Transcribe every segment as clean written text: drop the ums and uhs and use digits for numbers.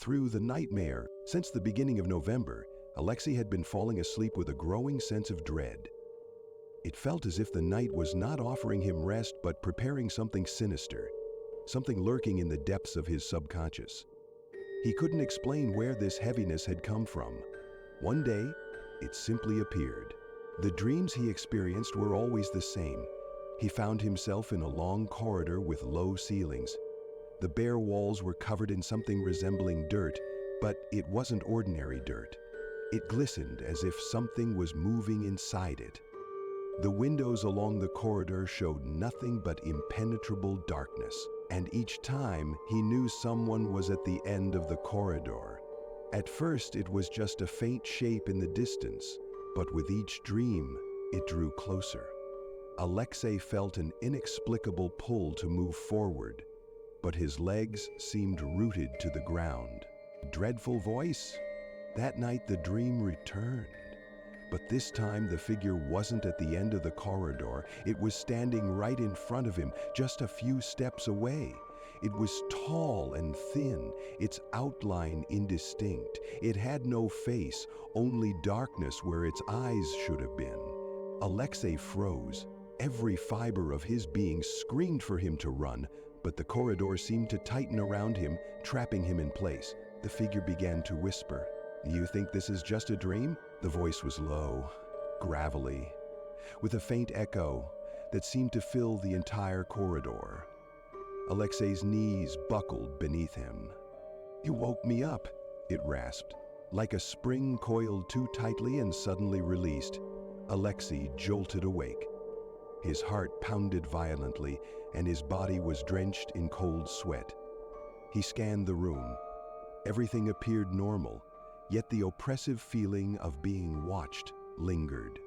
through the nightmare. Since the beginning of November, Alexei had been falling asleep with a growing sense of dread. It felt as if the night was not offering him rest but preparing something sinister, something lurking in the depths of his subconscious. He couldn't explain where this heaviness had come from. One day, it simply appeared. The dreams he experienced were always the same. He found himself in a long corridor with low ceilings. The bare walls were covered in something resembling dirt, but it wasn't ordinary dirt. It glistened as if something was moving inside it. The windows along the corridor showed nothing but impenetrable darkness, and each time he knew someone was at the end of the corridor. At first, it was just a faint shape in the distance, but with each dream, it drew closer. Alexei felt an inexplicable pull to move forward, but his legs seemed rooted to the ground. Dreadful voice? That night the dream returned. But this time the figure wasn't at the end of the corridor. It was standing right in front of him, just a few steps away. It was tall and thin, its outline indistinct. It had no face, only darkness where its eyes should have been. Alexei froze. Every fiber of his being screamed for him to run, but the corridor seemed to tighten around him, trapping him in place. The figure began to whisper. "You think this is just a dream?" The voice was low, gravelly, with a faint echo that seemed to fill the entire corridor. Alexei's knees buckled beneath him. "You woke me up," it rasped. Like a spring coiled too tightly and suddenly released, Alexei jolted awake. His heart pounded violently, and his body was drenched in cold sweat. He scanned the room. Everything appeared normal, yet the oppressive feeling of being watched lingered.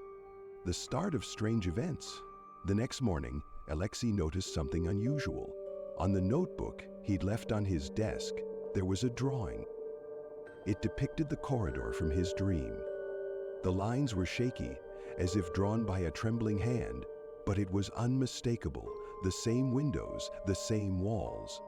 The start of strange events. The next morning, Alexei noticed something unusual. On the notebook he'd left on his desk, there was a drawing. It depicted the corridor from his dream. The lines were shaky, as if drawn by a trembling hand, but it was unmistakable, the same windows, the same walls.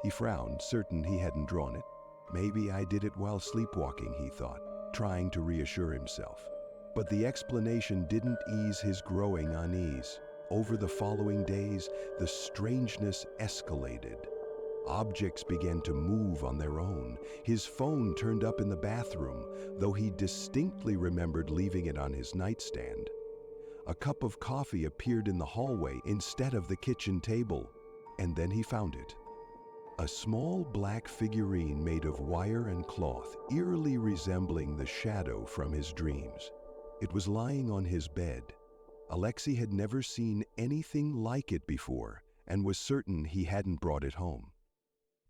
He frowned, certain he hadn't drawn it. "Maybe I did it while sleepwalking," he thought, trying to reassure himself. But the explanation didn't ease his growing unease. Over the following days, the strangeness escalated. Objects began to move on their own. His phone turned up in the bathroom, though he distinctly remembered leaving it on his nightstand. A cup of coffee appeared in the hallway instead of the kitchen table, and then he found it. A small black figurine made of wire and cloth, eerily resembling the shadow from his dreams. It was lying on his bed. Alexei had never seen anything like it before and was certain he hadn't brought it home.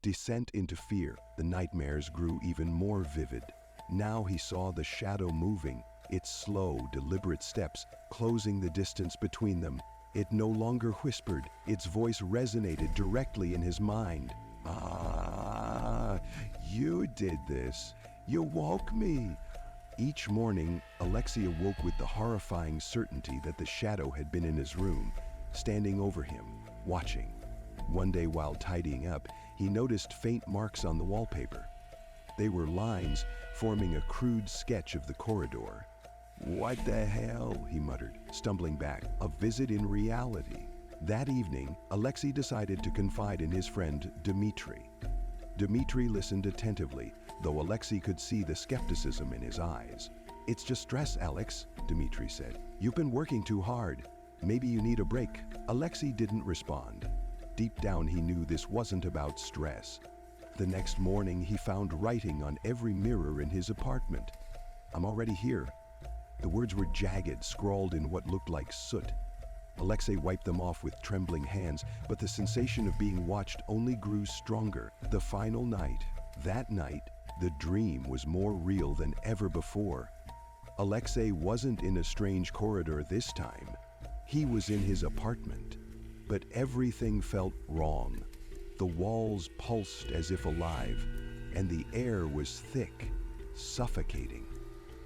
Descent into fear, the nightmares grew even more vivid. Now he saw the shadow moving, its slow, deliberate steps closing the distance between them. It no longer whispered, its voice resonated directly in his mind. "Ah, you did this. You woke me." Each morning, Alexei awoke with the horrifying certainty that the shadow had been in his room, standing over him, watching. One day while tidying up, he noticed faint marks on the wallpaper. They were lines forming a crude sketch of the corridor. "What the hell?" he muttered, stumbling back. A visit in reality. That evening, Alexei decided to confide in his friend Dmitri. Dmitri listened attentively, though Alexei could see the skepticism in his eyes. "It's just stress, Alex," Dmitri said. "You've been working too hard. Maybe you need a break." Alexei didn't respond. Deep down he knew this wasn't about stress. The next morning he found writing on every mirror in his apartment. "I'm already here." The words were jagged, scrawled in what looked like soot. Alexei wiped them off with trembling hands, but the sensation of being watched only grew stronger. The final night. That night, the dream was more real than ever before. Alexei wasn't in a strange corridor this time. He was in his apartment. But everything felt wrong. The walls pulsed as if alive, and the air was thick, suffocating.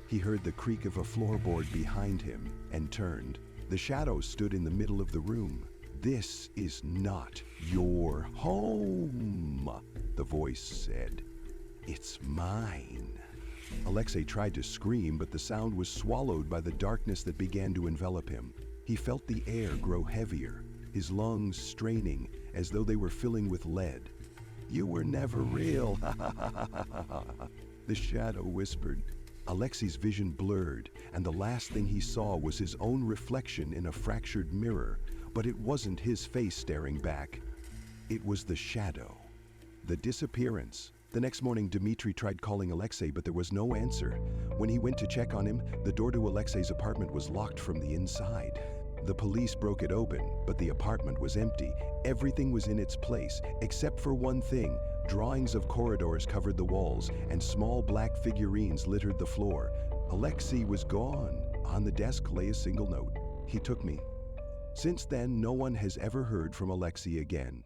He heard the creak of a floorboard behind him and turned. The shadow stood in the middle of the room. "This is not your home," the voice said. It's mine. Alexei tried to scream, but the sound was swallowed by the darkness that began to envelop him. He felt the air grow heavier, his lungs straining as though they were filling with lead. "You were never real," the shadow whispered. Alexei's vision blurred, and the last thing he saw was his own reflection in a fractured mirror, but it wasn't his face staring back. It was the shadow. The disappearance. The next morning, Dmitri tried calling Alexei, but there was no answer. When he went to check on him, the door to Alexei's apartment was locked from the inside. The police broke it open, but the apartment was empty. Everything was in its place, except for one thing. Drawings of corridors covered the walls, and small black figurines littered the floor. Alexei was gone. On the desk lay a single note. "He took me." Since then, no one has ever heard from Alexei again.